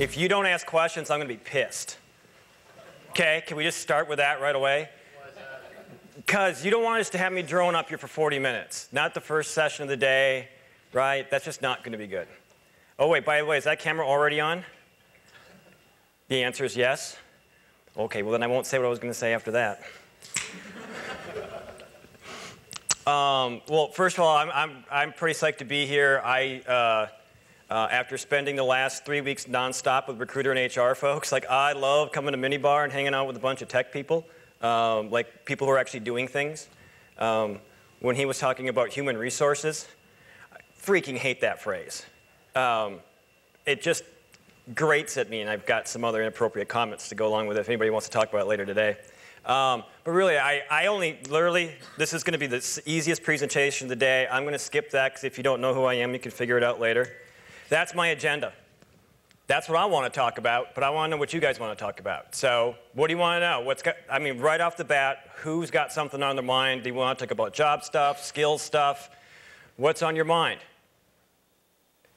If you don't ask questions, I'm going to be pissed. Okay, can we just start with that right away? Because you don't want us to have me drone up here for 40 minutes. Not the first session of the day, right? That's just not going to be good. Oh, wait, by the way, is that camera already on? The answer is yes. Okay, well, then I won't say what I was going to say after that. Well, first of all, I'm pretty psyched to be here. After spending the last 3 weeks nonstop with recruiter and HR folks, like I love coming to Minibar and hanging out with a bunch of tech people, like people who are actually doing things. When he was talking about human resources, I freaking hate that phrase. It just grates at me, and I've got some other inappropriate comments to go along with it if anybody wants to talk about it later today. But really, I only, literally, this is going to be the easiest presentation of the day. I'm going to skip that, because if you don't know who I am, you can figure it out later. That's my agenda. That's what I want to talk about, but I want to know what you guys want to talk about. So what do you want to know? I mean, right off the bat, who's got something on their mind? Do you want to talk about job stuff, skills stuff? What's on your mind?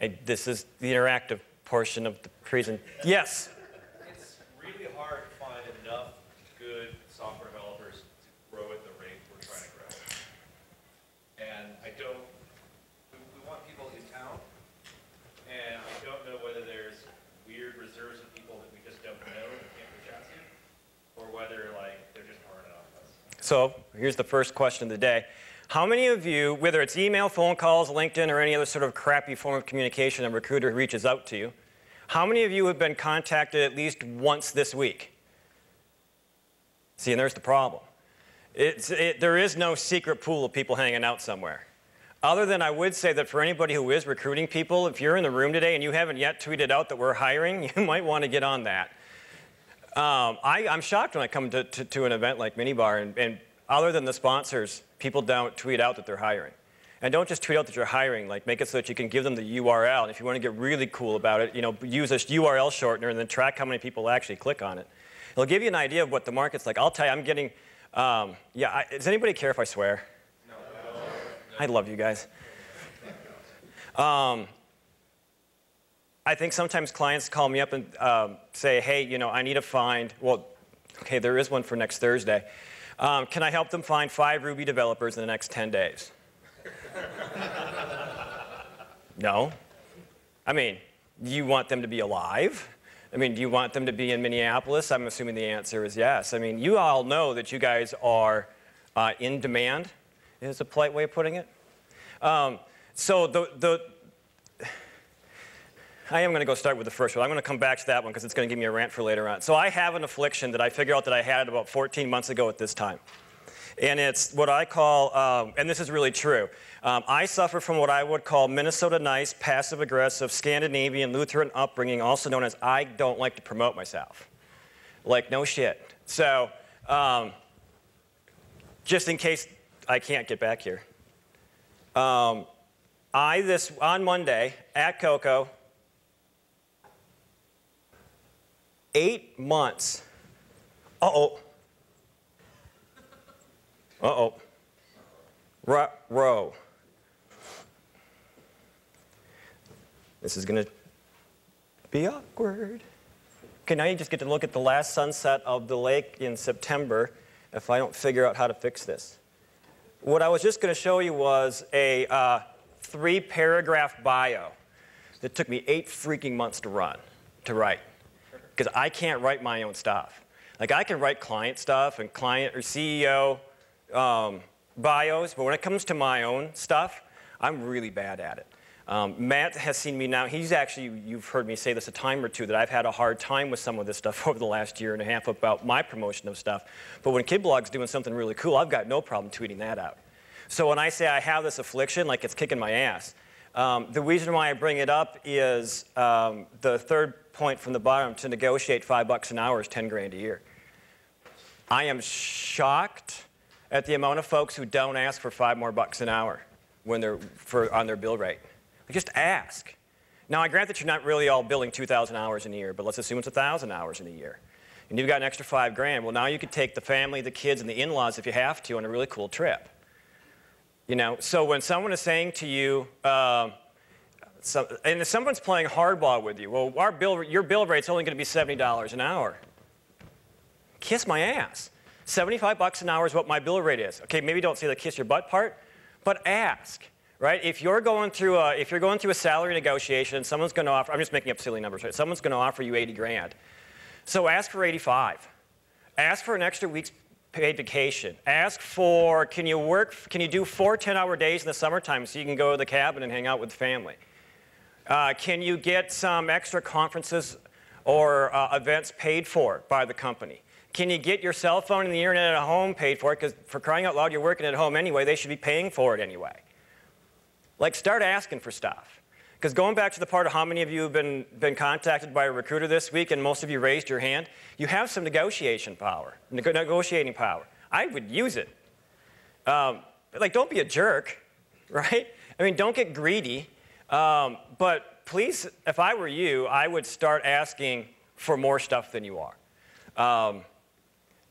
And this is the interactive portion of the presentation. Yes? It's really hard to find enough good software developers to grow at the rate we're trying to grow. And we want people in town. And I don't know whether there's weird reserves of people that we just don't know and can't reach out to, or whether there just aren't enough of us. So here's the first question of the day. How many of you, whether it's email, phone calls, LinkedIn, or any other sort of crappy form of communication a recruiter reaches out to you, how many of you have been contacted at least once this week? See, and there's the problem. There is no secret pool of people hanging out somewhere. Other than I would say that for anybody who is recruiting people, if you're in the room today and you haven't yet tweeted out that we're hiring, you might want to get on that. I'm shocked when I come to an event like Minibar, and other than the sponsors, people don't tweet out that they're hiring. And don't just tweet out that you're hiring, make it so that you can give them the URL. And if you want to get really cool about it, use this URL shortener and then track how many people actually click on it. It'll give you an idea of what the market's like. I'll tell you, I'm getting, does anybody care if I swear? No. I love you guys. I think sometimes clients call me up and say, hey, I need to find, okay, there is one for next Thursday. Can I help them find 5 Ruby developers in the next 10 days? No. I mean, do you want them to be alive? I mean, do you want them to be in Minneapolis? I'm assuming the answer is yes. I mean, you all know that you guys are in demand, is a polite way of putting it. So I am going to go start with the first one. I'm going to come back to that one because it's going to give me a rant for later on. So I have an affliction that I figured out that I had about 14 months ago at this time. And it's what I call, and this is really true, I suffer from what I would call Minnesota nice, passive-aggressive, Scandinavian, Lutheran upbringing, also known as I don't like to promote myself. Like, no shit. So just in case I can't get back here. On Monday at Coco, 8 months. Uh-oh. Uh-oh. Row. This is going to be awkward. Okay, now you just get to look at the last sunset of the lake in September if I don't figure out how to fix this. What I was just going to show you was a 3-paragraph bio that took me 8 freaking months to write. Because I can't write my own stuff. Like, I can write client stuff and client or CEO bios, but when it comes to my own stuff, I'm really bad at it. Matt has seen me now. He's actually, you've heard me say this a time or two, that I've had a hard time with some of this stuff over the last year and a half about my promotion of stuff. But when KidBlog's doing something really cool, I've got no problem tweeting that out. So when I say I have this affliction, like it's kicking my ass, the reason why I bring it up is the third point from the bottom, to negotiate $5 an hour is 10 grand a year. I am shocked at the amount of folks who don't ask for $5 more an hour when they're on their bill rate. Just ask. Now, I grant that you're not really all billing 2,000 hours in a year, but let's assume it's 1,000 hours in a year. And you've got an extra 5 grand. Well, now you could take the family, the kids, and the in-laws, if you have to, on a really cool trip. So when someone is saying to you, and if someone's playing hardball with you, well, your bill rate's only going to be $70 an hour. Kiss my ass. $75 an hour is what my bill rate is. Okay, maybe don't say the kiss your butt part, but ask. Right? If you're going through a salary negotiation, someone's going to offer. I'm just making up silly numbers. Right? Someone's going to offer you 80 grand. So ask for 85. Ask for an extra week's paid vacation. Ask for, can you do 4 10-hour days in the summertime so you can go to the cabin and hang out with family? Can you get some extra conferences or events paid for by the company? Can you get your cell phone and the internet at home paid for? Because for crying out loud, you're working at home anyway. They should be paying for it anyway. Like, start asking for stuff. Because going back to the part of how many of you have been contacted by a recruiter this week, and most of you raised your hand, you have some negotiating power. I would use it. Like, don't be a jerk, right? I mean, don't get greedy. But please, if I were you, I would start asking for more stuff than you are.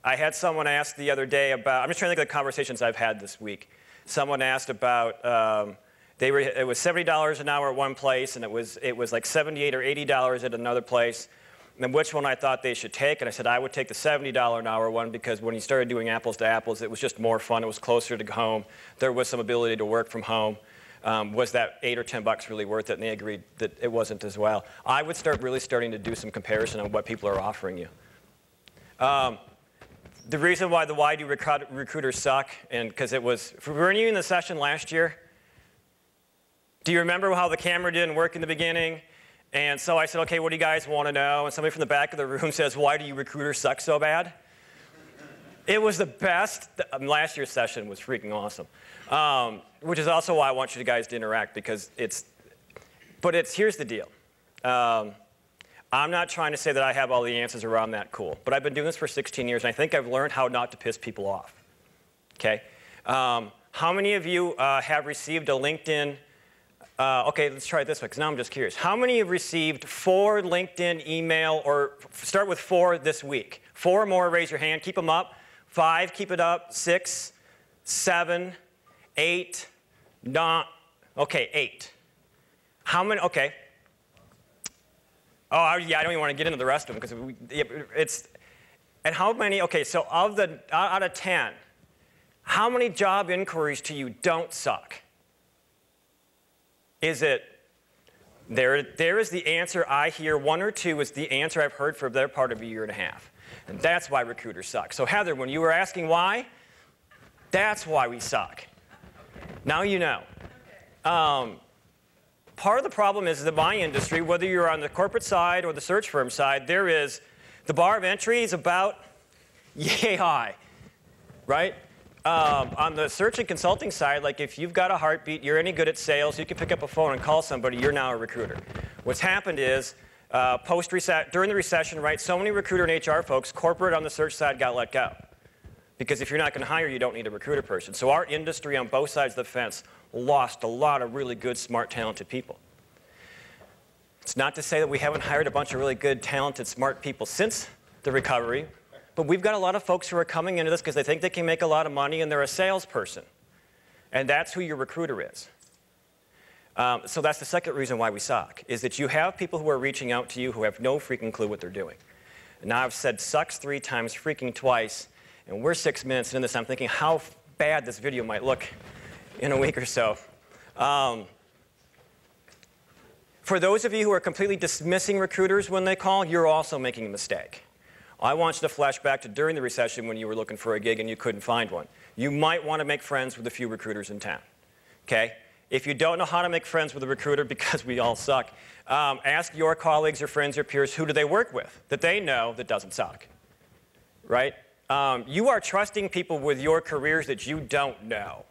I had someone ask the other day about, I'm just trying to think of the conversations I've had this week. Someone asked about, it was $70 an hour at one place, and it was like $78 or $80 at another place, and which one I thought they should take. And I said I would take the $70 an hour one because when you started doing apples to apples, it was just more fun. It was closer to home. There was some ability to work from home. Was that $8 or $10 really worth it? And they agreed that it wasn't as well. I would start really starting to do some comparison on what people are offering you. The reason why do recruiters suck, and because were you in the session last year? Do you remember how the camera didn't work in the beginning? And so I said, okay, what do you guys want to know? And somebody from the back of the room says, why do you recruiters suck so bad? It was the best. Last year's session was freaking awesome. Which is also why I want you guys to interact, because here's the deal. I'm not trying to say that I have all the answers around that cool, but I've been doing this for 16 years, and I think I've learned how not to piss people off. Okay? How many of you have received a LinkedIn? Okay, let's try it this way, because now I'm just curious. How many have received 4 LinkedIn email, or start with 4 this week? 4 or more, raise your hand. Keep them up. 5, keep it up. 6, 7, 8, 9. Okay, 8. How many? Okay. Oh, yeah, I don't even want to get into the rest of them, because it's. And how many? Okay, so out of 10, how many job inquiries to you don't suck? Is it, there is the answer I hear, 1 or 2 is the answer I've heard for the better part of a year and a half. And that's why recruiters suck. So Heather, when you were asking why, that's why we suck. Now you know. Part of the problem is that my industry, whether you're on the corporate side or the search firm side, the bar of entry is about yay high, right? On the search and consulting side, like if you've got a heartbeat, you're any good at sales, you can pick up a phone and call somebody, you're now a recruiter. What's happened is, during the recession, right, so many recruiter and HR folks, corporate on the search side got let go. Because if you're not going to hire, you don't need a recruiter person. So our industry on both sides of the fence lost a lot of really good, smart, talented people. It's not to say that we haven't hired a bunch of really good, talented, smart people since the recovery. But we've got a lot of folks who are coming into this because they think they can make a lot of money and they're a salesperson. And that's who your recruiter is. So that's the second reason why we suck, is that you have people who are reaching out to you who have no freaking clue what they're doing. And now I've said sucks 3 times, freaking twice, and we're 6 minutes into this. I'm thinking how bad this video might look in a week or so. For those of you who are completely dismissing recruiters when they call, you're also making a mistake. I want you to flash back to during the recession when you were looking for a gig and you couldn't find one. You might want to make friends with a few recruiters in town, okay? If you don't know how to make friends with a recruiter, because we all suck, ask your colleagues, your friends, your peers, who do they work with that they know that doesn't suck, right? You are trusting people with your careers that you don't know.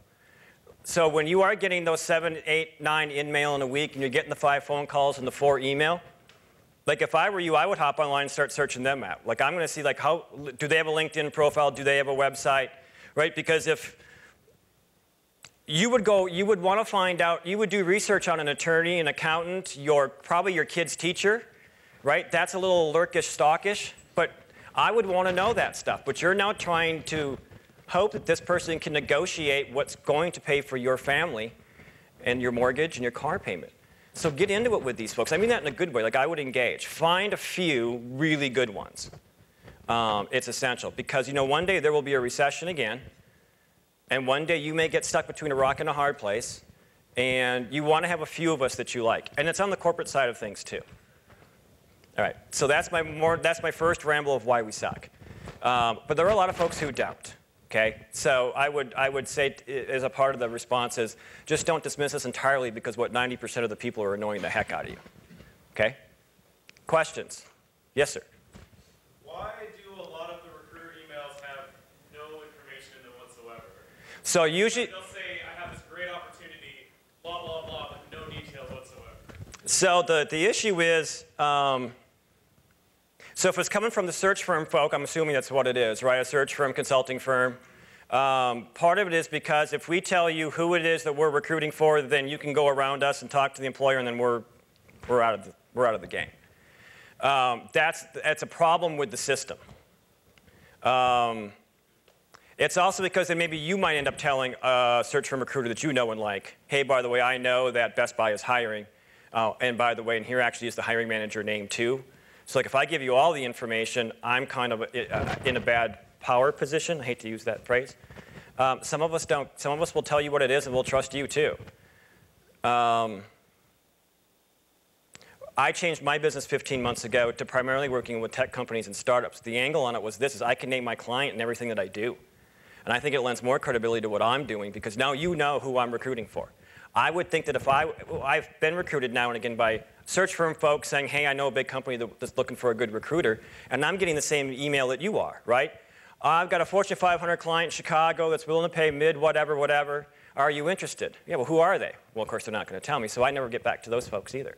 So when you are getting those 7, 8, 9 in-mail in a week and you're getting the 5 phone calls and the 4 email, like if I were you, I would hop online and start searching them out. Like I'm going to see like do they have a LinkedIn profile? Do they have a website? Right? Because if you would want to find out, you would do research on an attorney, an accountant, probably your kid's teacher, right? That's a little lurkish, stalkish, but I would want to know that stuff. But you're now trying to hope that this person can negotiate what's going to pay for your family and your mortgage and your car payment. So get into it with these folks. I mean that in a good way. Like, I would engage. Find a few really good ones. It's essential. Because, you know, one day there will be a recession again. And one day you may get stuck between a rock and a hard place. And you want to have a few of us that you like. And it's on the corporate side of things, too. All right. So that's my first ramble of why we suck. But there are a lot of folks who don't. Okay? So I would say, as a part of the response, is just don't dismiss us entirely because what 90% of the people are annoying the heck out of you. Okay? Questions? Yes, sir. Why do a lot of the recruiter emails have no information in them whatsoever? So usually, they'll say, I have this great opportunity, blah, blah, blah, but no details whatsoever. so the issue is, so if it's coming from the search firm folk, I'm assuming that's what it is, right? A search firm, consulting firm. Part of it is because if we tell you who it is that we're recruiting for, then you can go around us and talk to the employer, and then we're out of the game. That's a problem with the system. It's also because then maybe you might end up telling a search firm recruiter that you know and like, hey, by the way, I know that Best Buy is hiring. And by the way, and here actually is the hiring manager name too. So like if I give you all the information, I'm kind of in a bad power position. I hate to use that phrase. Some of us don't. Some of us will tell you what it is and we'll trust you too. I changed my business 15 months ago to primarily working with tech companies and startups. The angle on it was this: is I can name my client and everything that I do. And I think it lends more credibility to what I'm doing because now you know who I'm recruiting for. I would think that if I've been recruited now and again by search firm folks saying, hey, I know a big company that's looking for a good recruiter, and I'm getting the same email that you are, right? I've got a Fortune 500 client in Chicago that's willing to pay mid whatever, whatever. Are you interested? Yeah, well, who are they? Well, of course, they're not going to tell me, so I never get back to those folks either.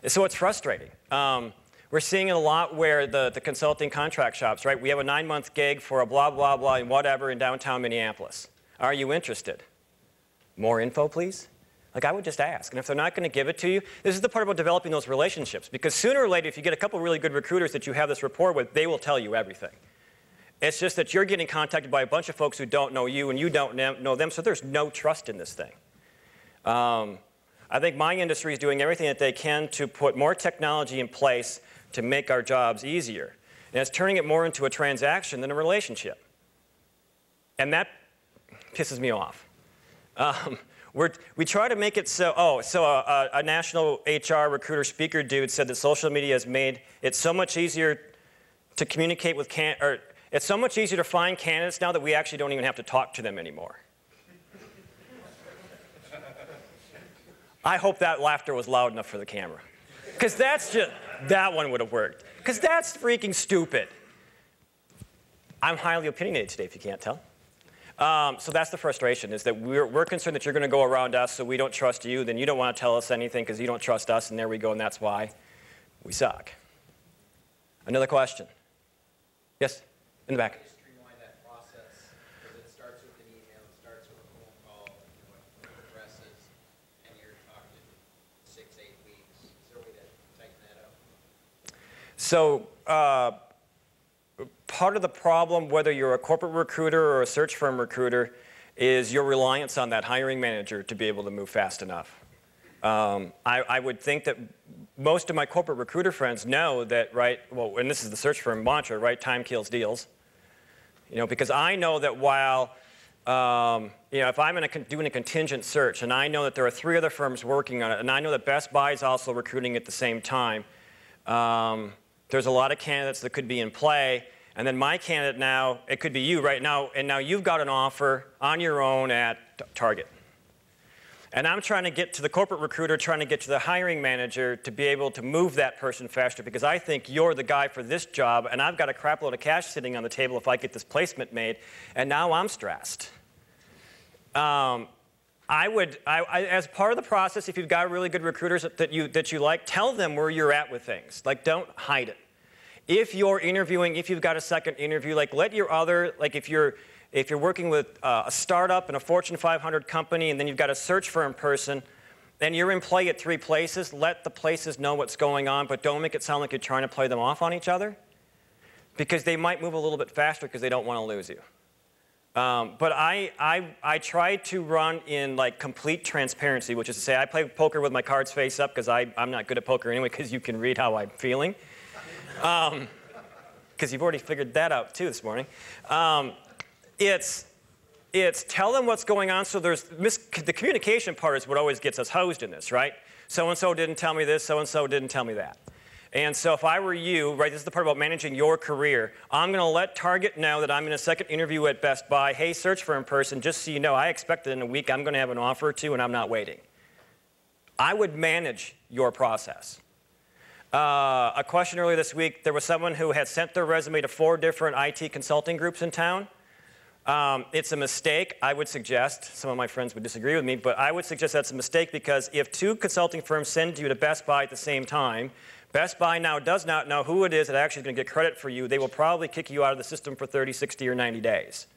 So it's frustrating. We're seeing it a lot where the consulting contract shops, right? We have a 9-month gig for a blah, blah, blah, and whatever in downtown Minneapolis. Are you interested? More info, please? Like, I would just ask. And if they're not going to give it to you, this is the part about developing those relationships. Because sooner or later, if you get a couple really good recruiters that you have this rapport with, they will tell you everything. It's just that you're getting contacted by a bunch of folks who don't know you and you don't know them, so there's no trust in this thing. I think my industry is doing everything that they can to put more technology in place to make our jobs easier. And it's turning it more into a transaction than a relationship. And that pisses me off. We try to make it so, a national HR recruiter speaker dude said that social media has made it so much easier to communicate with it's so much easier to find candidates now that we actually don't even have to talk to them anymore. I hope that laughter was loud enough for the camera. Because that one would have worked. Because that's freaking stupid. I'm highly opinionated today, if you can't tell. So that's the frustration, is that we're concerned that you're going to go around us, so we don't trust you. Then you don't want to tell us anything because you don't trust us, and there we go, and that's why we suck. Another question? Yes, in the back. Streamline that process, because it starts with an email, it starts with a phone call, it progresses, and you're talking 6-8 weeks. Is there a way to tighten that up? So part of the problem, whether you're a corporate recruiter or a search firm recruiter, is your reliance on that hiring manager to be able to move fast enough. I would think that most of my corporate recruiter friends know that, right, well, and this is the search firm mantra, right, time kills deals. You know, because I know that while, if I'm doing a contingent search and I know that there are 3 other firms working on it, and I know that Best Buy is also recruiting at the same time, there's a lot of candidates that could be in play. And then my candidate now, it could be you right now, and now you've got an offer on your own at Target. And I'm trying to get to the corporate recruiter, trying to get to the hiring manager to be able to move that person faster because I think you're the guy for this job, and I've got a crap load of cash sitting on the table if I get this placement made, and now I'm stressed. As part of the process, if you've got really good recruiters that you like, tell them where you're at with things. Like, don't hide it. If you're interviewing, if you've got a second interview, like let your other, like if you're working with a startup and a Fortune 500 company and then you've got a search firm person and you're in play at 3 places, let the places know what's going on, but don't make it sound like you're trying to play them off on each other because they might move a little bit faster because they don't want to lose you. But I try to run in like complete transparency, which is to say I play poker with my cards face up because I'm not good at poker anyway because you can read how I'm feeling. Because you've already figured that out too this morning. It's tell them what's going on. So the communication part is what always gets us hosed in this, right? So-and-so didn't tell me this, so-and-so didn't tell me that. And so if I were you, right, this is the part about managing your career, I'm going to let Target know that I'm in a second interview at Best Buy. Hey, search firm person, just so you know, I expect that in a week I'm going to have an offer or two and I'm not waiting. I would manage your process. A question earlier this week, there was someone who had sent their resume to 4 different IT consulting groups in town. It's a mistake, I would suggest. Some of my friends would disagree with me, but I would suggest that's a mistake because if 2 consulting firms send you to Best Buy at the same time, Best Buy now does not know who it is that actually is going to get credit for you. They will probably kick you out of the system for 30, 60, or 90 days.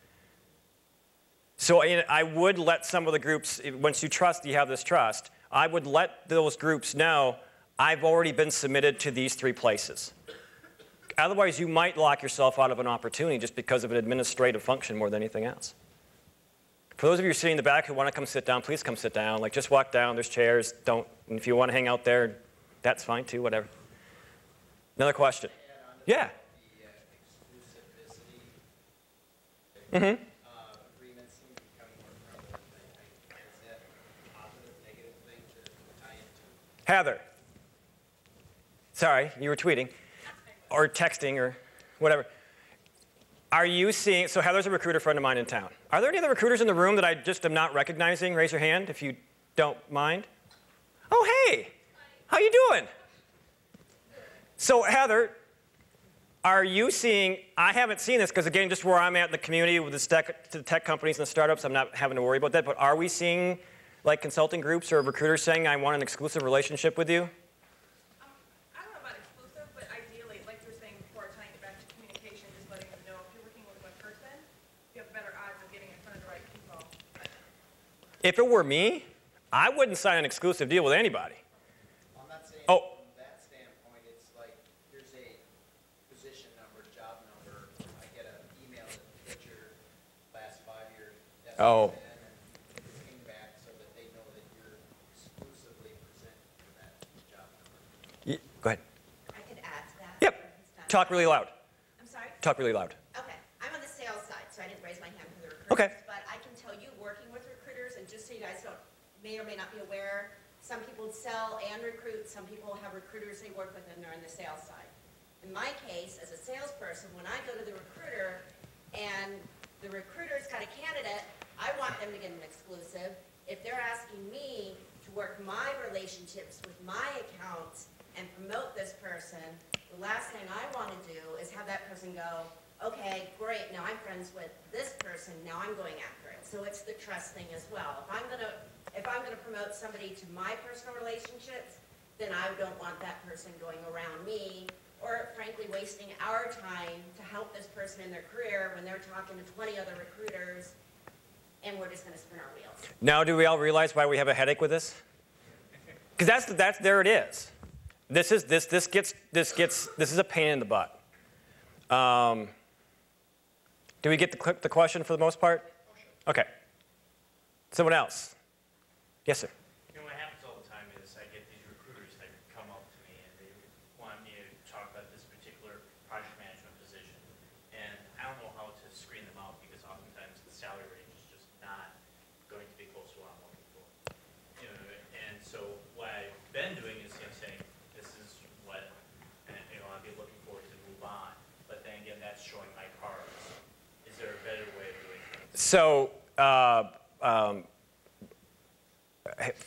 So I would let some of the groups, once you have this trust, I would let those groups know I've already been submitted to these 3 places. Otherwise, you might lock yourself out of an opportunity just because of an administrative function more than anything else. For those of you sitting in the back who want to come sit down, please come sit down. Like, just walk down. There's chairs. And if you want to hang out there, that's fine too, whatever. Another question. Yeah. The exclusivity agreements seem to be becoming more prevalent. Is that a positive, negative thing to tie into? Heather. Sorry, you were tweeting or texting or whatever. Are you seeing, so Heather's a recruiter friend of mine in town. Are there any other recruiters in the room that I just am not recognizing? Raise your hand if you don't mind. Oh, hey. How you doing? So Heather, are you seeing, I haven't seen this because again, just where I'm at in the community with the tech companies and the startups, I'm not having to worry about that, but are we seeing like consulting groups or recruiters saying, I want an exclusive relationship with you? I don't know about exclusive, but ideally, like you were saying before, tying it back to communication, just letting them know if you're working with one person, you have better odds of getting in front of the right people. If it were me, I wouldn't sign an exclusive deal with anybody. I'm not saying Oh. from that standpoint, it's like, here's a position number, job number. I get an email that your last 5 years. Oh. And it came back so that they know that you're exclusively presented for that job number. Go ahead. I could add to that. Yep. or he's done. Talk really loud. I'm sorry? Talk really loud. Okay. I'm on the sales side, so I didn't raise my hand for the recruiters. Okay. But I can tell you, working with recruiters, and just so you guys may or may not be aware, some people sell and recruit. Some people have recruiters they work with, and they're on the sales side. In my case, as a salesperson, when I go to the recruiter, and the recruiter's got a candidate, I want them to get an exclusive. If they're asking me to work my relationships with my accounts and promote this person, the last thing I want to do is have that person go, okay, great, now I'm friends with this person, now I'm going after it. So it's the trust thing as well. If I'm gonna promote somebody to my personal relationships, then I don't want that person going around me, or frankly wasting our time to help this person in their career when they're talking to 20 other recruiters, and we're just gonna spin our wheels. Now do we all realize why we have a headache with this? Because there it is. This is a pain in the butt. Do we get the question for the most part? Okay. Someone else? Yes, sir. You know, what happens all the time is I get these recruiters that come up to me and they want me to talk about this particular project management position. And I don't know how to screen them out because oftentimes the salary range is just not going to be close to what I'm looking for. You know, and so what I've been doing is saying, this is what I'd be looking for to move on. But then again, that's showing my cards. Is there a better way of doing it? So,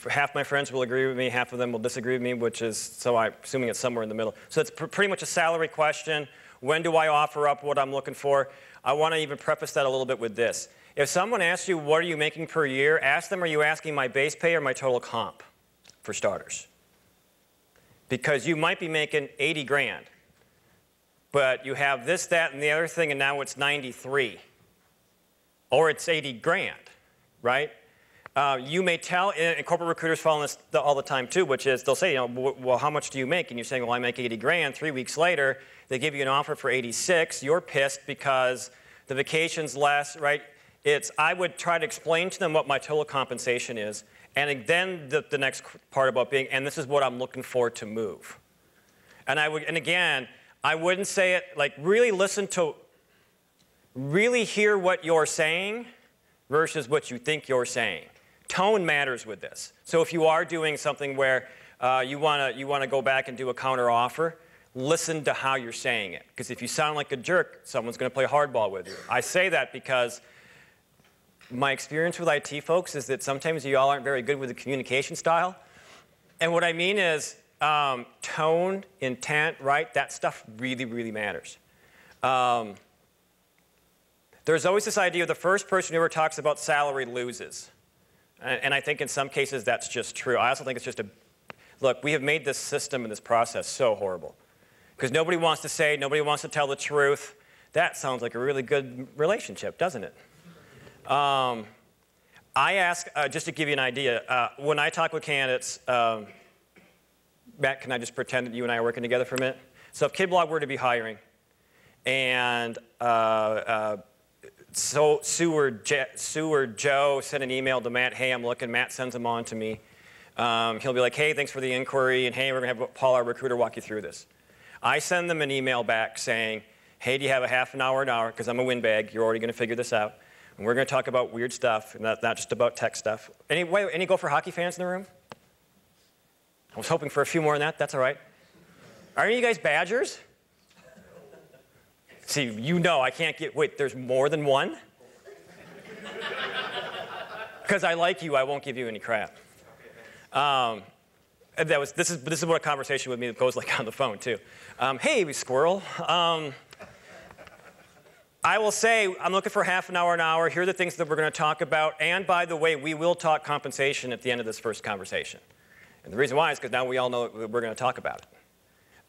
half my friends will agree with me, half of them will disagree with me, which is, so I'm assuming it's somewhere in the middle. So it's pretty much a salary question. When do I offer up what I'm looking for? I want to even preface that a little bit with this. If someone asks you, what are you making per year? Ask them, are you asking my base pay or my total comp, for starters? Because you might be making 80 grand, but you have this, that, and the other thing, and now it's 93. Or it's 80 grand, right? You may tell, and corporate recruiters follow this all the time too, which is they'll say, well, how much do you make? And you're saying, well, I make 80 grand. 3 weeks later, they give you an offer for 86. You're pissed because the vacation's less, right? I would try to explain to them what my total compensation is, and then the next part about being, and this is what I'm looking for to move. And again, I wouldn't say it, like really hear what you're saying versus what you think you're saying. Tone matters with this. So if you are doing something where you want to go back and do a counter offer, listen to how you're saying it. Because if you sound like a jerk, someone's going to play hardball with you. I say that because my experience with IT folks is that sometimes you all aren't very good with the communication style. And what I mean is tone, intent, right? That stuff really, really matters. There's always this idea of the first person who ever talks about salary loses. And I think in some cases that's just true. I also think it's just look, we have made this system and this process so horrible. Because nobody wants to say, nobody wants to tell the truth. That sounds like a really good relationship, doesn't it? I ask, just to give you an idea, when I talk with candidates, Matt, can I just pretend that you and I are working together for a minute? So if KidBlog were to be hiring, and Sue or Joe send an email to Matt, hey, I'm looking, Matt sends them on to me. He'll be like, hey, thanks for the inquiry, and hey, we're going to have Paul, our recruiter, walk you through this. I send them an email back saying, hey, do you have a half an hour, because I'm a windbag, you're already going to figure this out. And we're going to talk about weird stuff, and not just about tech stuff. Any Gopher hockey fans in the room? I was hoping for a few more than that. That's all right. Are any of you guys Badgers? See, you know I can't get, wait, there's more than one? Because I like you, I won't give you any crap. This is what a conversation with me goes like on the phone, too. Hey, squirrel. I will say, I'm looking for half an hour. Here are the things that we're going to talk about. And by the way, we will talk compensation at the end of this first conversation. And the reason why is because now we all know that we're going to talk about it.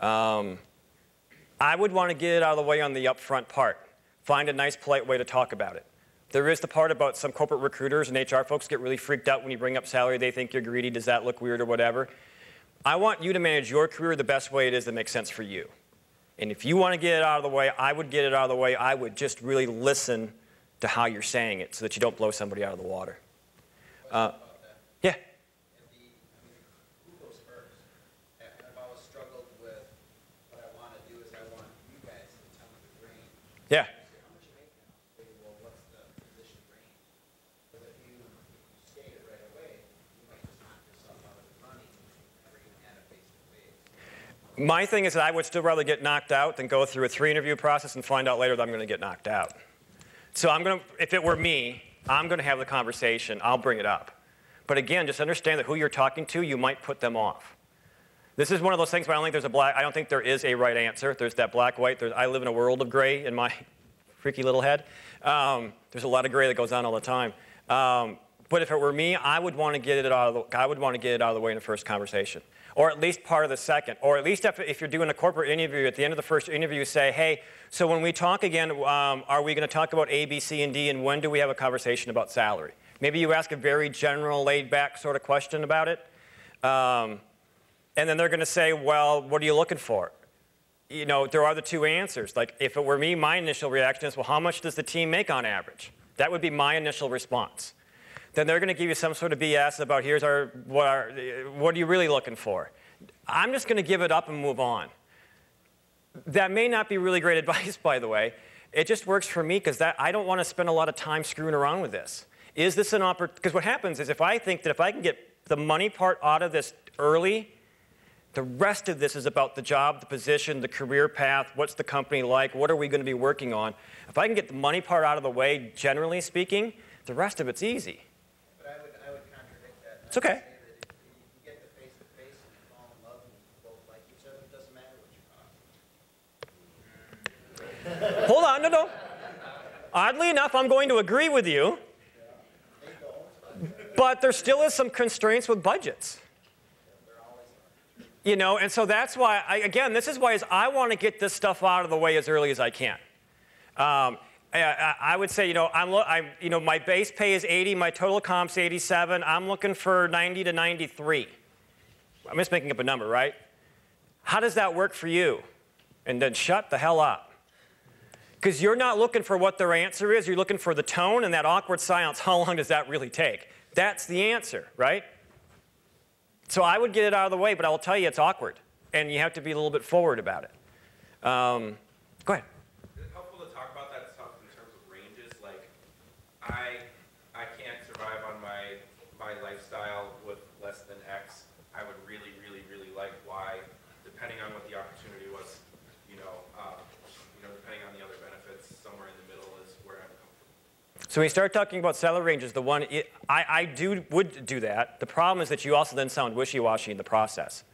I would want to get it out of the way on the upfront part. Find a nice, polite way to talk about it. There is the part about some corporate recruiters and HR folks get really freaked out when you bring up salary. They think you're greedy. Does that look weird or whatever? I want you to manage your career the best way it is that makes sense for you. And if you want to get it out of the way, I would get it out of the way. I would just really listen to how you're saying it so that you don't blow somebody out of the water. Yeah? Who goes first? I've always struggled with what I want to do is I want you guys to tell me the range. Yeah. How much you make now? Say, well, what's the position range? Because if you state it right away, you might just knock yourself out of the running and never even had a face-to-face. My thing is that I would still rather get knocked out than go through a 3-interview process and find out later that I'm going to get knocked out. So if it were me, I'm going to have the conversation. I'll bring it up. But again, just understand that who you're talking to, you might put them off. This is one of those things where I don't think there is a right answer. There's that black-white. I live in a world of gray in my freaky little head. There's a lot of gray that goes on all the time. But if it were me, I would want to get it out of the way in the first conversation, or at least part of the second, or at least if you're doing a corporate interview, at the end of the first interview, say, hey, so when we talk again, are we going to talk about A, B, C, and D, and when do we have a conversation about salary? Maybe you ask a very general, laid-back sort of question about it, and then they're going to say, well, what are you looking for? You know, there are the two answers. Like, if it were me, my initial reaction is, well, how much does the team make on average? That would be my initial response. Then they're going to give you some sort of BS about what are you really looking for? I'm just going to give it up and move on. That may not be really great advice, by the way. It just works for me because I don't want to spend a lot of time screwing around with this. Is this an opportunity? Because what happens is if I think that if I can get the money part out of this early, the rest of this is about the job, the position, the career path, what's the company like, what are we going to be working on. If I can get the money part out of the way, generally speaking, the rest of it's easy. But I would contradict that. It's okay. Say that if you get the face-to-face and you fall in love and you both like each other, it doesn't matter what you cost. Hold on, no. Oddly enough, I'm going to agree with you. But there still is some constraints with budgets. You know, and so that's why, this is why I want to get this stuff out of the way as early as I can. I would say, my base pay is 80, my total comp's 87. I'm looking for 90 to 93. I'm just making up a number, right? How does that work for you? And then shut the hell up. Because you're not looking for what their answer is. You're looking for the tone and that awkward silence. How long does that really take? That's the answer, right? So I would get it out of the way, but I will tell you it's awkward. And you have to be a little bit forward about it. Go ahead. Is it helpful to talk about that stuff in terms of ranges? Like, I can't survive on my lifestyle with less than X. I would really, really, really like Y, depending on what the opportunity was. Depending on the other benefits, somewhere in the middle is where I'm comfortable. So when you start talking about salary ranges, I would do that. The problem is that you also then sound wishy-washy in the process.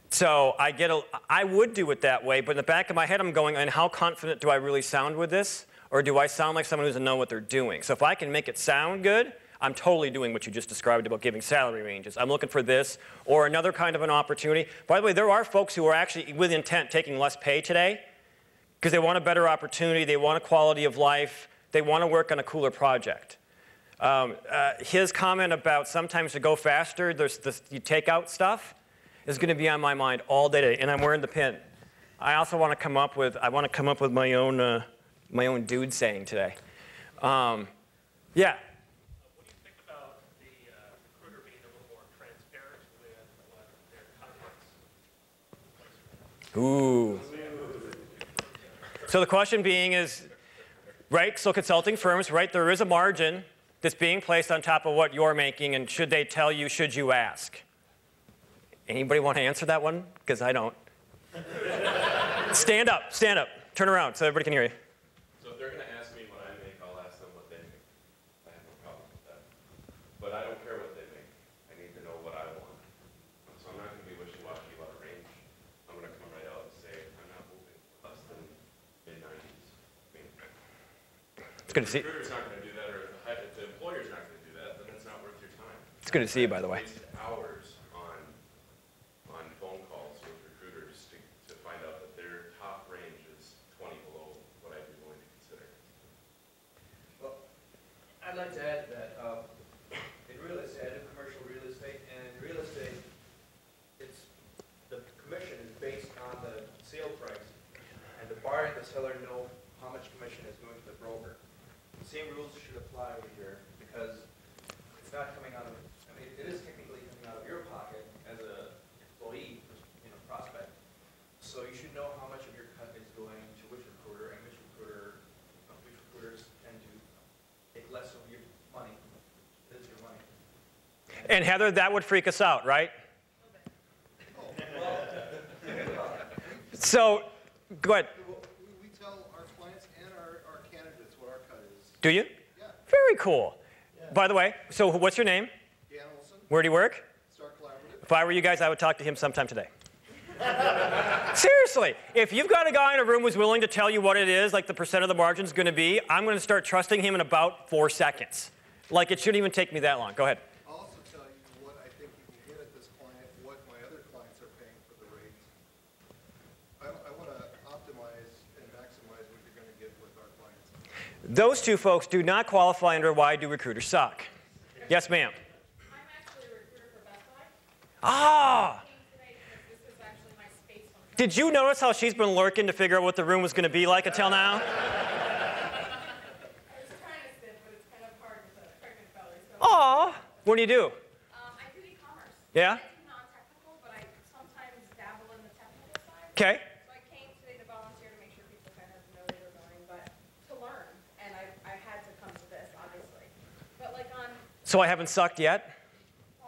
So I would do it that way, but in the back of my head I'm going, and how confident do I really sound with this? Or do I sound like someone who doesn't know what they're doing? So if I can make it sound good, I'm totally doing what you just described about giving salary ranges. I'm looking for this or another kind of an opportunity. By the way, there are folks who are actually with intent taking less pay today because they want a better opportunity, they want a quality of life, they want to work on a cooler project. His comment about sometimes to go faster, you take out stuff, is going to be on my mind all day, and I'm wearing the pin. I also want to come up with my own dude saying today. Yeah. What do you think about the recruiter being a little more transparent with what their conflicts? Ooh. So the question being is, right, so consulting firms, right, there is a margin that's being placed on top of what you're making, and should they tell you, should you ask? Anybody want to answer that one? Because I don't. Stand up, turn around so everybody can hear you. So if they're going to ask me what I make, I'll ask them what they make. I have no problem with that. But I don't care what they make. I need to know what I want. So I'm not going to be wishy-washy about a range. I'm going to come right out and say, I'm not moving less than mid-90s. It's good to see. If the recruiter's not going to do that, or if the employer's not going to do that, then it's not worth your time. It's good to see you, by the way. Wasted hours on phone calls with recruiters to find out that their top range is 20 below what I'd be willing to consider. Well, I'd like to add that in real estate, I do commercial real estate, and in real estate, the commission is based on the sale price, and the buyer and the seller know how much commission is going to the broker. The same rules should apply over here, because it's not coming out of, I mean, it is technically coming out of your pocket as a employee, prospect. So you should know how much of your cut is going to which recruiter, and which recruiters tend to take less of your money. It is your money. And Heather, that would freak us out, right? So, go ahead. We tell our clients and our candidates what our cut is. Do you? Yeah. Very cool. By the way, so what's your name? Dan Olson, Where do you work? Star Collaborative. If I were you guys, I would talk to him sometime today. Seriously, if you've got a guy in a room who's willing to tell you what it is, like the percent of the margin is going to be, I'm going to start trusting him in about 4 seconds. Like it shouldn't even take me that long. Go ahead. I'll also tell you what I think you can get at this client, what my other clients are paying for the rates. I want to optimize and maximize what you're going to get with our clients. Those two folks do not qualify under why do recruiters suck. Yes, ma'am. I'm actually a recruiter for Best Buy. Ah! I came today because this is actually my space. Did you notice how she's been lurking to figure out what the room was going to be like until now? I was trying to sit, but it's kind of hard with a pregnant belly. So, Aw. What do you do? I do e-commerce. Yeah? I do non-technical, but I sometimes dabble in the technical side. Okay. So I came today to volunteer to make sure people kind of know where they're going, but to learn. And I had to come to this, obviously. But like on, So I haven't sucked yet?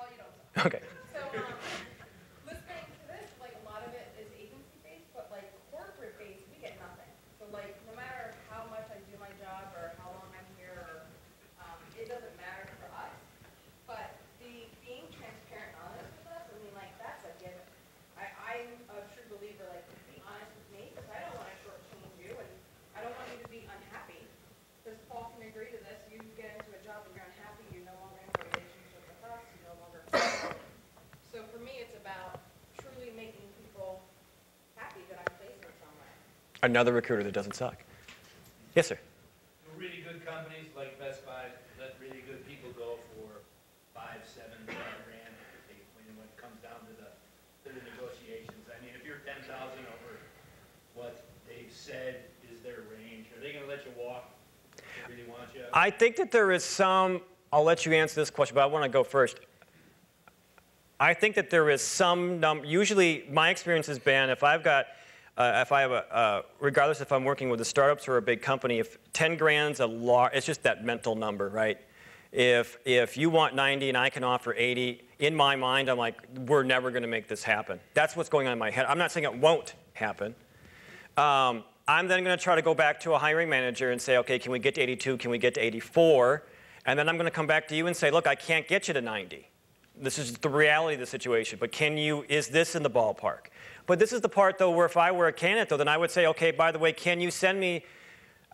well, you don't suck. Okay. So listening to this, like a lot of it is agency-based, but like corporate-based, we get nothing. So like no matter how much I do my job or how long I'm here, or, it doesn't matter for us. But being transparent and honest with us, I mean, like that's a given. I'm a true believer, like be honest with me, because I don't want to shortchange you, and I don't want you to be unhappy. Because Paul can agree to this. You get into a job and you're unhappy, you no longer have a relationship with us, you no longer. So for me, it's about truly making people happy that I'm placed in somewhere. Another recruiter that doesn't suck. Yes, sir. Really good companies like Best Buy let really good people go for 5, 7, 10 grand when it comes down to the negotiations. I mean, if you're 10,000 over what they've said is their range, let you walk? They really want you? I think that there is some, I'll let you answer this question, but I want to go first. I think that there is some usually my experience has been if I've got, if I have regardless if I'm working with the startups or a big company, if 10 grand's it's just that mental number, right? If you want 90 and I can offer 80, in my mind, I'm like, we're never going to make this happen. That's what's going on in my head. I'm not saying it won't happen. I'm then going to try to go back to a hiring manager and say, okay, can we get to 82? Can we get to 84? And then I'm going to come back to you and say, look, I can't get you to 90. This is the reality of the situation, but is this in the ballpark? But this is the part, though, where if I were a candidate, though, then I would say, okay, by the way, can you send me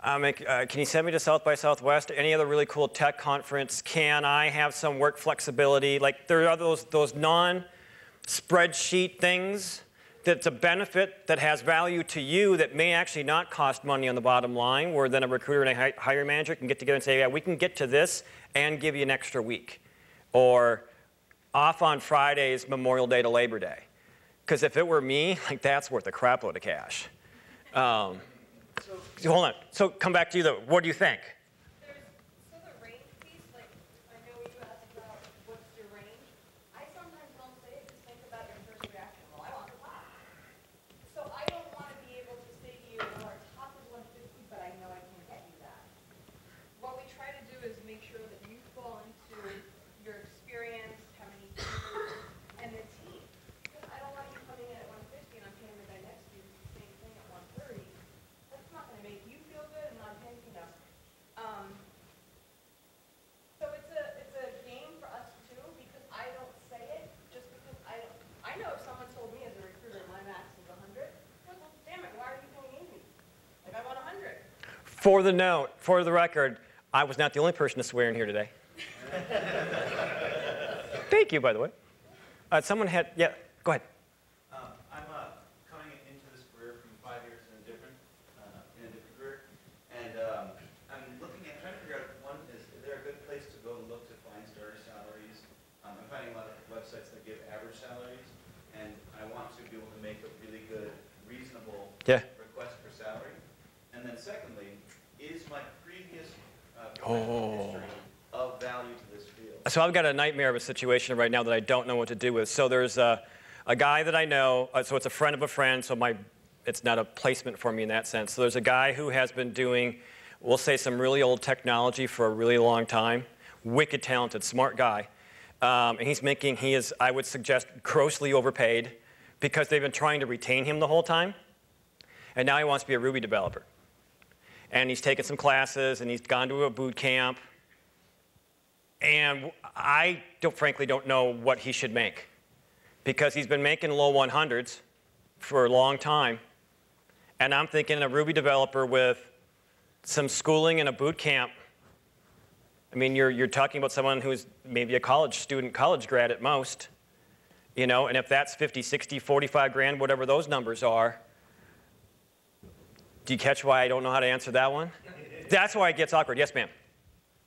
to South by Southwest, any other really cool tech conference? Can I have some work flexibility? Like there are those non-spreadsheet things that's a benefit that has value to you that may actually not cost money on the bottom line, where then a recruiter and a hiring manager can get together and say, yeah, we can get to this and give you an extra week. Or off on Fridays, Memorial Day to Labor Day. Because if it were me, like that's worth a crap load of cash. So hold on. So come back to you, though. What do you think? So the range piece, like, I know you asked about what's your range. I sometimes don't say it, just think about your first reaction. Well, I want the top. So I don't want to be able to say to you, well, our top is 150, but I know I can get you that. What we try to do is make sure that you fall into your experience, how many years, and the team. Because I don't want you coming in at 150 and I'm paying the guy next to you the same thing at 130. That's not going to make you feel good and not him, you know. So it's a game for us too, because I don't say it just because I know if someone told me as a recruiter my max is 100, well, damn it, why are you paying 80? Like I want 100. For the record, I was not the only person to swear in here today. Thank you, by the way. Someone had, yeah, go ahead. I'm coming into this career from 5 years in a different career, and I'm trying to figure out, one, is there a good place to go to look to find starter salaries? I'm finding a lot of websites that give average salaries, and I want to be able to make a really good, reasonable request for salary. And then secondly, is my previous history of value to this field? So I've got a nightmare of a situation right now that I don't know what to do with. So there's a guy that I know, so it's a friend of a friend, so it's not a placement for me in that sense. So there's a guy who has been doing, we'll say, some really old technology for a really long time. Wicked talented, smart guy. And he is, I would suggest, grossly overpaid because they've been trying to retain him the whole time. And now he wants to be a Ruby developer. And he's taken some classes, and he's gone to a boot camp. And I frankly don't know what he should make, because he's been making low 100s for a long time. And I'm thinking a Ruby developer with some schooling and a boot camp. I mean, you're talking about someone who's maybe a college grad at most, you know, and if that's 50, 60, 45 grand, whatever those numbers are, do you catch why I don't know how to answer that one? That's why it gets awkward. Yes, ma'am.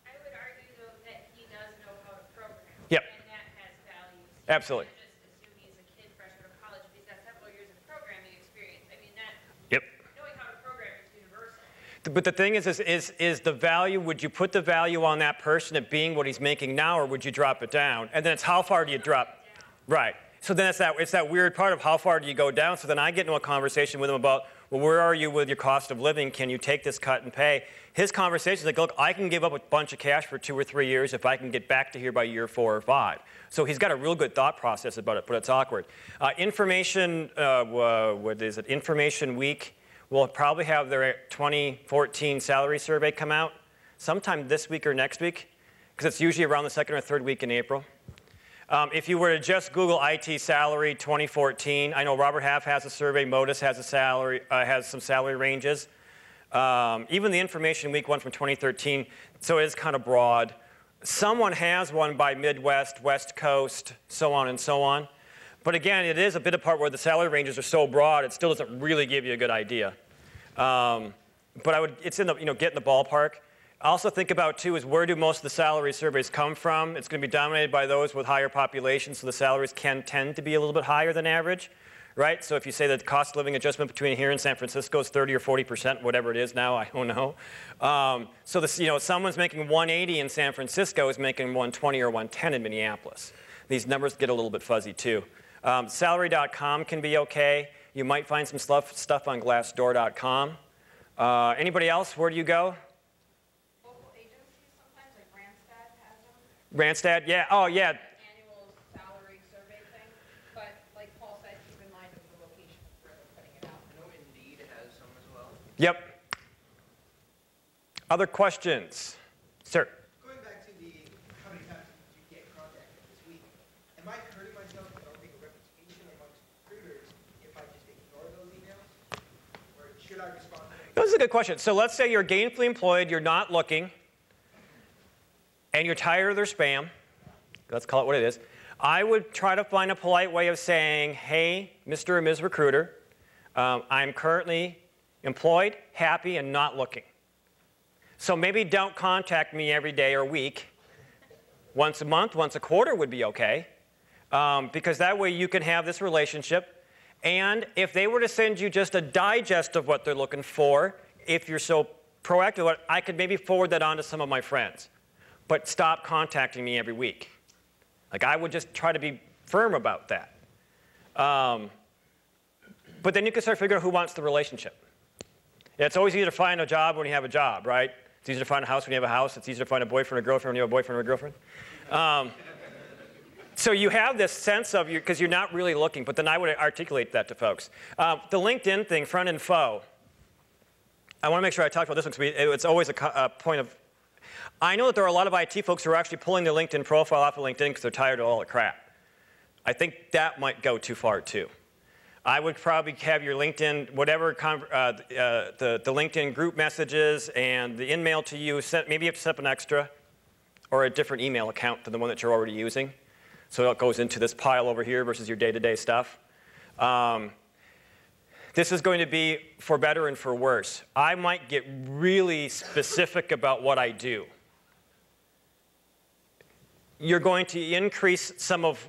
I would argue, though, that he does know how to program. Yep. And that has value. Absolutely. You can't just assume he's a kid fresh out of college if he's got several years of programming experience. I mean, knowing how to program is universal. But the thing is the value, would you put the value on that person at being what he's making now, or would you drop it down? And then it's how far do you drop? Right. So then it's that weird part of how far do you go down. So then I get into a conversation with him about, well, where are you with your cost of living? Can you take this cut and pay? His conversation is like, look, I can give up a bunch of cash for 2 or 3 years if I can get back to here by year 4 or 5. So he's got a real good thought process about it, but it's awkward. Information Week will probably have their 2014 salary survey come out sometime this week or next week, because it's usually around the 2nd or 3rd week in April. If you were to just Google IT salary 2014, I know Robert Half has a survey, Modus has some salary ranges. Even the Information Week one from 2013, so it is kind of broad. Someone has one by Midwest, West Coast, so on and so on. But again, it is a bit apart where the salary ranges are so broad, it still doesn't really give you a good idea. But it's in the, get in the ballpark. Also think about, too, is where do most of the salary surveys come from? It's going to be dominated by those with higher populations, so the salaries can tend to be a little bit higher than average. right? So if you say that the cost of living adjustment between here and San Francisco is 30 or 40%, whatever it is now, I don't know. So this, someone's making 180 in San Francisco is making 120 or 110 in Minneapolis. These numbers get a little bit fuzzy too. Salary.com can be okay. You might find some stuff on Glassdoor.com. Anybody else? Where do you go? Local agencies sometimes, like Randstad has them. Randstad, yeah. Oh, yeah. Annual salary survey thing. But like Paul said, keep in mind of the location of where they're putting it out. I know Indeed has some as well. Yep. Other questions? Sir. Going back to the how many times did you get contacted this week, am I hurting myself developing a reputation amongst recruiters if I just ignore those emails? Or should I respond to them? This is a good question. So let's say you're gainfully employed, you're not looking, and you're tired of their spam. Let's call it what it is. I would try to find a polite way of saying, hey, Mr. or Ms. Recruiter, I'm currently employed, happy, and not looking. So maybe don't contact me every day or week. Once a month, once a quarter would be okay, because that way you can have this relationship. And if they were to send you just a digest of what they're looking for, if you're so proactive, I could maybe forward that on to some of my friends. But stop contacting me every week. Like, I would just try to be firm about that. But then you can start figuring out who wants the relationship. Yeah, it's always easier to find a job when you have a job, right? It's easier to find a house when you have a house. It's easier to find a boyfriend or girlfriend when you have a boyfriend or a girlfriend. So you have this sense of you, because you're not really looking, but then I would articulate that to folks. The LinkedIn thing, front and faux, I want to make sure I talk about this one because it's always a point of, I know that there are a lot of IT folks who are actually pulling their LinkedIn profile off of LinkedIn because they're tired of all the crap. I think that might go too far too. I would probably have your LinkedIn, whatever, the LinkedIn group messages and the in-mail to you, maybe you have to set up an extra or a different email account than the one that you're already using. So it goes into this pile over here versus your day-to-day stuff. This is going to be for better and for worse. I might get really specific about what I do. You're going to increase some of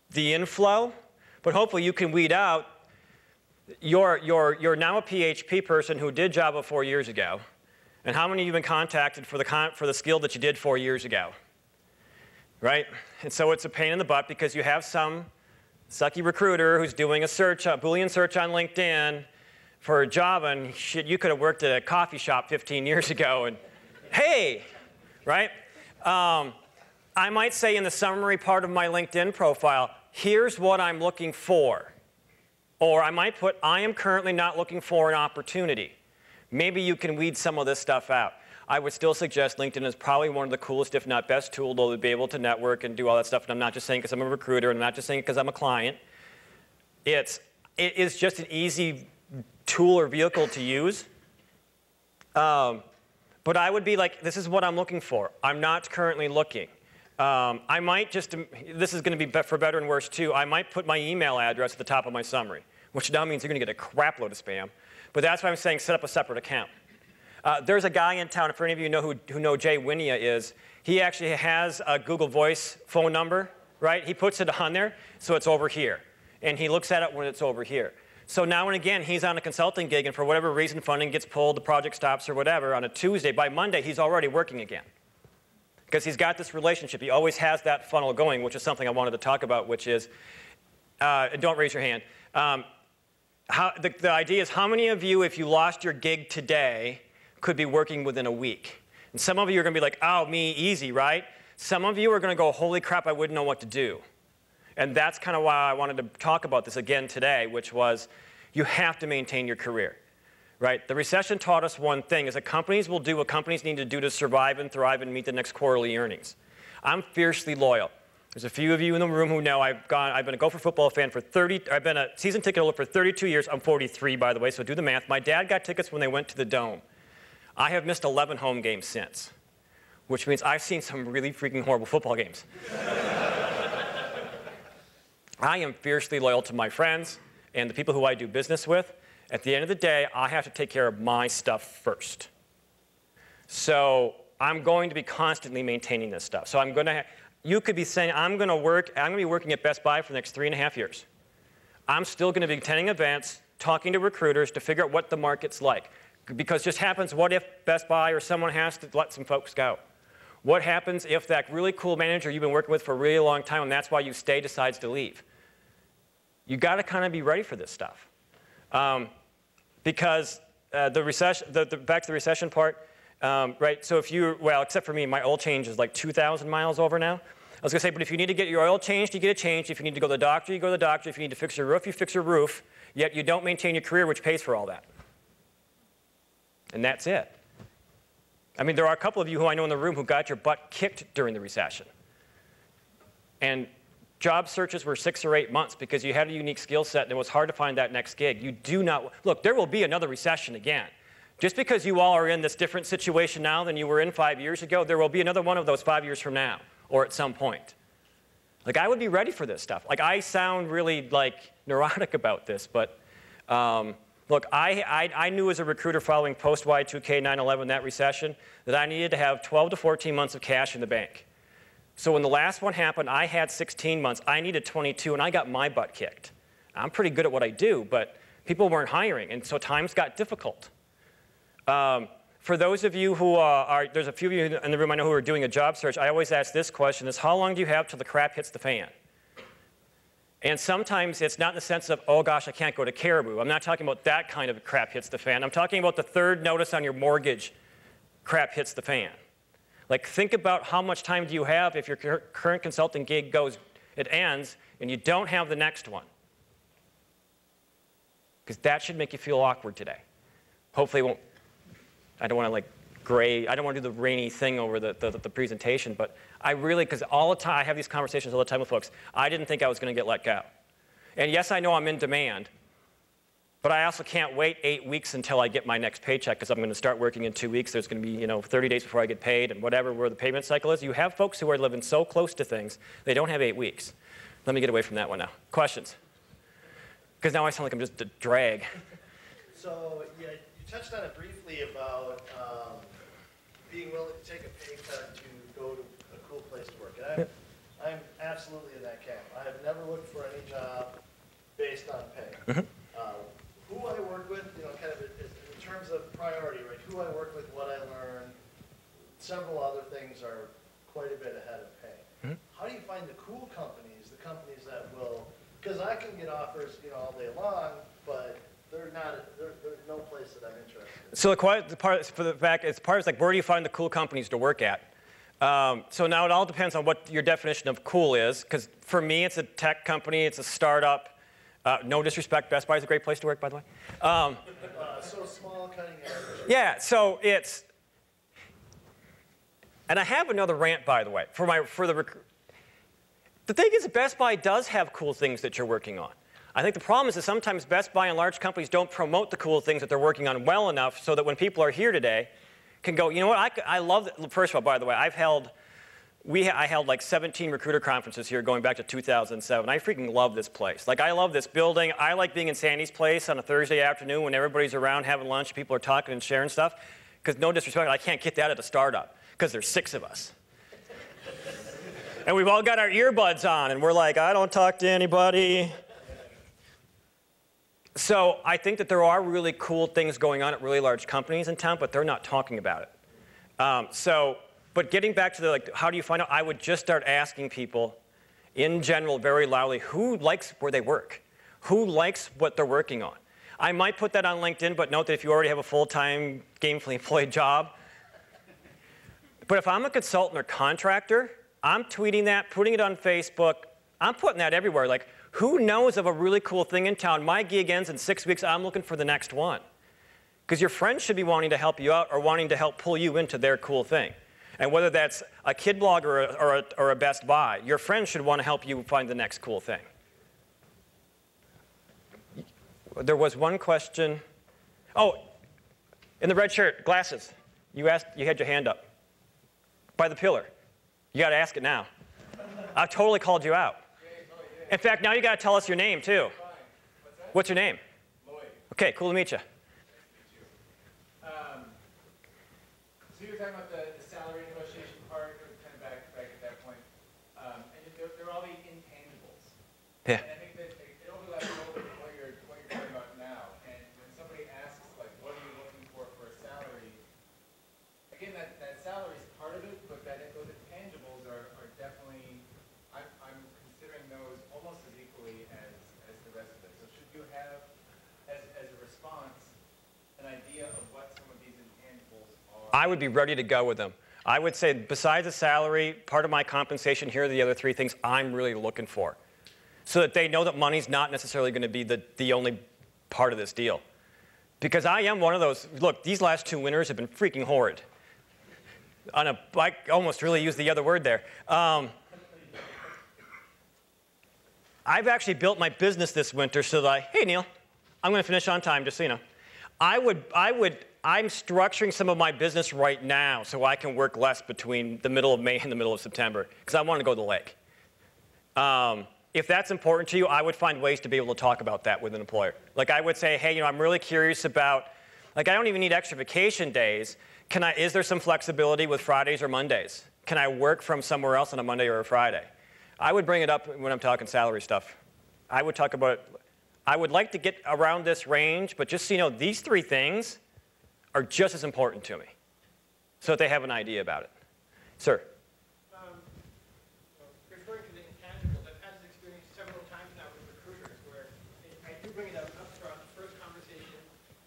the inflow, but hopefully you can weed out, you're now a PHP person who did Java 4 years ago, and how many of you have been contacted for the skill that you did 4 years ago? Right? And so it's a pain in the butt because you have some sucky recruiter who's doing a search, a Boolean search on LinkedIn for Java, and shit, you could have worked at a coffee shop 15 years ago, and hey, right? I might say in the summary part of my LinkedIn profile, here's what I'm looking for. Or I might put, I am currently not looking for an opportunity. Maybe you can weed some of this stuff out. I would still suggest LinkedIn is probably one of the coolest, if not best, tool to be able to network and do all that stuff. And I'm not just saying because I'm a recruiter, and I'm not just saying because I'm a client. It is just an easy tool or vehicle to use. But I would be like, this is what I'm looking for. I'm not currently looking. I might just, this is going to be for better and worse too, I might put my email address at the top of my summary, which now means you're going to get a crap load of spam. But that's why I'm saying set up a separate account. There's a guy in town, if any of you know who know Jay Winia is, he actually has a Google Voice phone number, right? He puts it on there, so it's over here. And he looks at it when it's over here. So now and again, he's on a consulting gig, and for whatever reason, funding gets pulled, the project stops or whatever, on a Tuesday, by Monday, he's already working again. Because he's got this relationship. He always has that funnel going, which is something I wanted to talk about, which is, don't raise your hand. The idea is how many of you, if you lost your gig today, could be working within a week? And some of you are going to be like, oh, me, easy, right? Some of you are going to go, holy crap, I wouldn't know what to do. And that's kind of why I wanted to talk about this again today, which was you have to maintain your career. Right? The recession taught us one thing, is that companies will do what companies need to do to survive and thrive and meet the next quarterly earnings. I'm fiercely loyal. There's a few of you in the room who know I've been a Gopher football fan for I've been a season ticket holder for 32 years. I'm 43, by the way, so do the math. My dad got tickets when they went to the Dome. I have missed 11 home games since, which means I've seen some really freaking horrible football games. I am fiercely loyal to my friends and the people who I do business with. At the end of the day, I have to take care of my stuff first. So I'm going to be constantly maintaining this stuff. So you could be saying, I'm going to be working at Best Buy for the next 3.5 years. I'm still going to be attending events, talking to recruiters to figure out what the market's like. Because just happens, what if Best Buy or someone has to let some folks go? What happens if that really cool manager you've been working with for a really long time, and that's why you stay, decides to leave? You got to kind of be ready for this stuff. Because the recession, back to the recession part, right? So if you, well, except for me, my oil change is like 2,000 miles over now. I was going to say, but if you need to get your oil changed, you get it changed. If you need to go to the doctor, you go to the doctor. If you need to fix your roof, you fix your roof. Yet you don't maintain your career, which pays for all that. And that's it. I mean, there are a couple of you who I know in the room who got your butt kicked during the recession. And job searches were 6 or 8 months because you had a unique skill set and it was hard to find that next gig. You do not, look, there will be another recession again. Just because you all are in this different situation now than you were in 5 years ago, there will be another one of those 5 years from now or at some point. Like, I would be ready for this stuff. Like, I sound really, like, neurotic about this, but look, I knew as a recruiter following post-Y2K 9/11, that recession, that I needed to have 12 to 14 months of cash in the bank. So when the last one happened, I had 16 months. I needed 22, and I got my butt kicked. I'm pretty good at what I do, but people weren't hiring, and so times got difficult. For those of you who there's a few of you in the room I know who are doing a job search, I always ask this question, is how long do you have till the crap hits the fan? And sometimes it's not in the sense of, oh gosh, I can't go to Caribou. I'm not talking about that kind of crap hits the fan. I'm talking about the third notice on your mortgage crap hits the fan. Like, think about how much time do you have if your current consulting gig it ends, and you don't have the next one. Because that should make you feel awkward today. Hopefully it won't, I don't want to like I don't want to do the rainy thing over the presentation, but I really, because all the time, I have these conversations all the time with folks, I didn't think I was going to get let go. And yes, I know I'm in demand, but I also can't wait 8 weeks until I get my next paycheck because I'm going to start working in 2 weeks. There's going to be, 30 days before I get paid and whatever, where the payment cycle is. You have folks who are living so close to things, they don't have 8 weeks. Let me get away from that one now. Questions? Because now I sound like I'm just a drag. So, yeah, you touched on it briefly about being willing to take a pay cut to go to a cool place to work. And I'm absolutely in that camp. I have never looked for any job based on pay. Who I work with, kind of in terms of priority, right? Who I work with, what I learn, several other things are quite a bit ahead of pay. How do you find the cool companies, the companies that will, because I can get offers, all day long, but there's no place that I'm interested in. So the part is like, where do you find the cool companies to work at? So now it all depends on what your definition of cool is, because for me, it's a tech company, it's a startup. No disrespect, Best Buy is a great place to work, by the way. So small, cutting edge. Yeah, so it's, and I have another rant, by the way, the thing is that Best Buy does have cool things that you're working on. I think the problem is that sometimes Best Buy and large companies don't promote the cool things that they're working on well enough so that when people are here today can go, you know what, I love it. First of all, by the way, I held like 17 recruiter conferences here going back to 2007. I freaking love this place. Like, I love this building. I like being in Sandy's place on a Thursday afternoon when everybody's around having lunch, people are talking and sharing stuff. Because no disrespect, I can't get that at a startup because there's 6 of us. And we've all got our earbuds on, and we're like, I don't talk to anybody. So I think that there are really cool things going on at really large companies in town, but they're not talking about it. But getting back to how do you find out, I would just start asking people in general very loudly, who likes where they work? Who likes what they're working on? I might put that on LinkedIn, but note that if you already have a full-time, gainfully employed job. But if I'm a consultant or contractor, I'm tweeting that, putting it on Facebook. I'm putting that everywhere. Like, who knows of a really cool thing in town? My gig ends in 6 weeks. I'm looking for the next one. Because your friends should be wanting to help you out or wanting to help pull you into their cool thing. And whether that's a kid blog or a Best Buy, your friends should want to help you find the next cool thing. There was one question. Oh, in the red shirt, glasses. You had your hand up. By the pillar. You got to ask it now. I totally called you out. In fact, now you got to tell us your name, too. What's your name? Lloyd. Okay, cool to meet you. So you were talking about the salary negotiation part, kind of back at that point. And there are all the intangibles. Yeah. And I think that it overlaps a little bit I would be ready to go with them. I would say besides the salary, part of my compensation, here are the other 3 things I'm really looking for. So that they know that money's not necessarily going to be the only part of this deal. Because I am one of those, look, these last 2 winters have been freaking horrid. I almost really used the other word there. I've actually built my business this winter so that hey Neil, I'm going to finish on time, just so you know. I'm structuring some of my business right now so I can work less between the middle of May and the middle of September, because I want to go to the lake. If that's important to you, I would find ways to be able to talk about that with an employer. Like I would say, hey, I'm really curious about, like I don't even need extra vacation days. Is there some flexibility with Fridays or Mondays? Can I work from somewhere else on a Monday or a Friday? I would bring it up when I'm talking salary stuff. I would talk about, I would like to get around this range, but just so you know, these 3 things are just as important to me, so that they have an idea about it. Sir? Referring to the intangibles, I've had this experience several times now with recruiters where I do bring it up front, first conversation,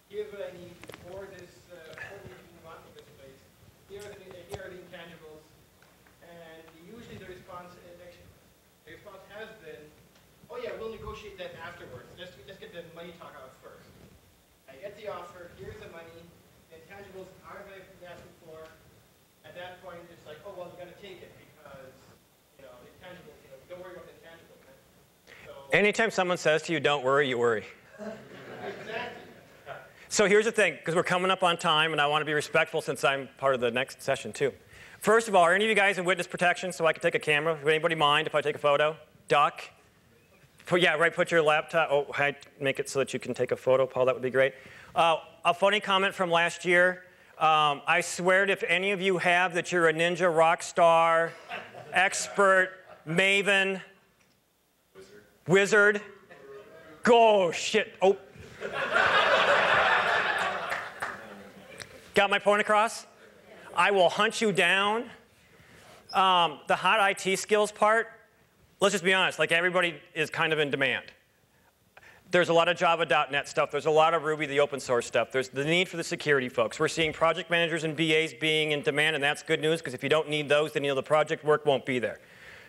here's what I need for this, for me to move on to this place, here are the intangibles, and usually the response has been, oh yeah, we'll negotiate that afterwards. Let's get the money talk out first. I get the offer, here's the money, the intangibles are what I've been asking for. At that point, it's like, oh, well, you got to take it because, the intangibles, don't worry about the intangibles. So, Anytime someone says to you, don't worry, you worry. Exactly. So here's the thing, because we're coming up on time, and I want to be respectful since I'm part of the next session, too. First of all, are any of you guys in witness protection so I can take a camera? Would anybody mind if I take a photo? Duck? Put your laptop, make it so that you can take a photo, Paul, that would be great. A funny comment from last year. I swear if any of you have that you're a ninja rock star, expert, maven, wizard. Go, shit. Oh. Got my point across? I will hunt you down. The hot IT skills part, let's just be honest, like everybody is kind of in demand. There's a lot of Java.NET stuff. There's a lot of Ruby, the open source stuff. There's the need for the security folks. We're seeing project managers and BAs being in demand, and that's good news, because if you don't need those, then the project work won't be there.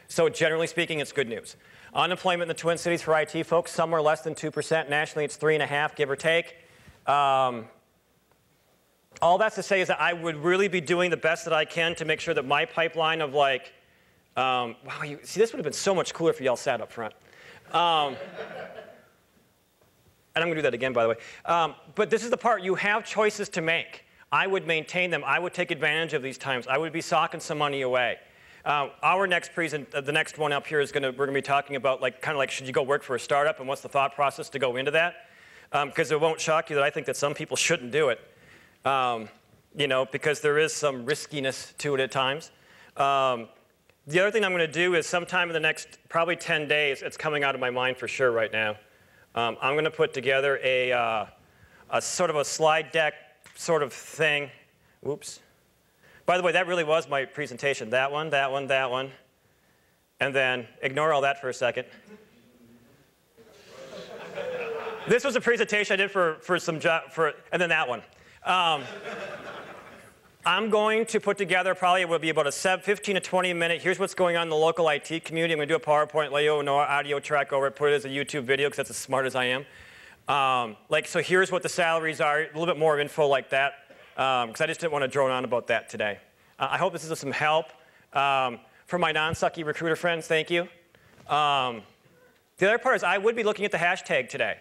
So generally speaking, it's good news. Unemployment in the Twin Cities for IT folks, somewhere less than 2%. Nationally, it's 3.5%, give or take. All that's to say is that I would really be doing the best that I can to make sure that my pipeline of like, wow, see, this would have been so much cooler if y'all sat up front. And I'm going to do that again, by the way. But this is the part. You have choices to make. I would maintain them. I would take advantage of these times. I would be socking some money away. Our next the next one up here is we're going to be talking about kind of like, should you go work for a startup and what's the thought process to go into that? Because it won't shock you that I think that some people shouldn't do it. Because there is some riskiness to it at times. The other thing I'm going to do is sometime in the next probably 10 days, it's coming out of my mind for sure right now. I'm going to put together a sort of a slide deck sort of thing. Whoops. By the way, that really was my presentation. That one, that one, that one. And then ignore all that for a second. This was a presentation I did for some job, and then that one. I'm going to put together, probably it will be about a 15 to 20 minute, here's what's going on in the local IT community. I'm going to do a PowerPoint, let you know audio track over it, put it as a YouTube video because that's as smart as I am. So here's what the salaries are, a little bit more info like that, because I just didn't want to drone on about that today. I hope this is some help. For my non-sucky recruiter friends, thank you. The other part is I would be looking at the hashtag today.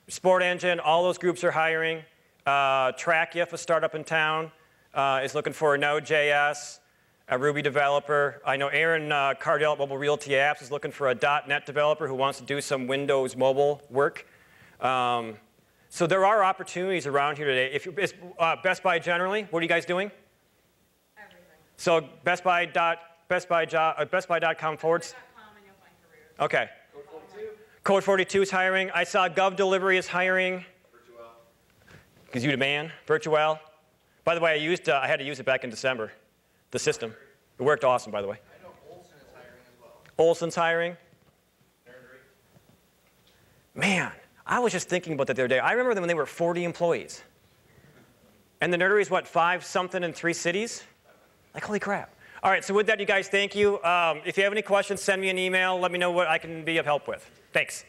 Sport Engine, all those groups are hiring. TrackIF, a startup in town, is looking for a Node.js, a Ruby developer. I know Aaron Cardell at Mobile Realty Apps is looking for a .NET developer who wants to do some Windows mobile work. So there are opportunities around here today. Best Buy generally, what are you guys doing? Everything. So bestbuy.com forward. Okay. Code 42 is hiring. I saw Gov Delivery is hiring. Because you demand, Virtual. By the way, I had to use it back in December, the system. It worked awesome, by the way. I know Olson is hiring as well. Olson's hiring. Man, I was just thinking about that the other day. I remember them when they were 40 employees. And the nerdery is what, 5 something in 3 cities? Like, holy crap. All right, so with that, you guys, thank you. If you have any questions, send me an email. Let me know what I can be of help with. Thanks.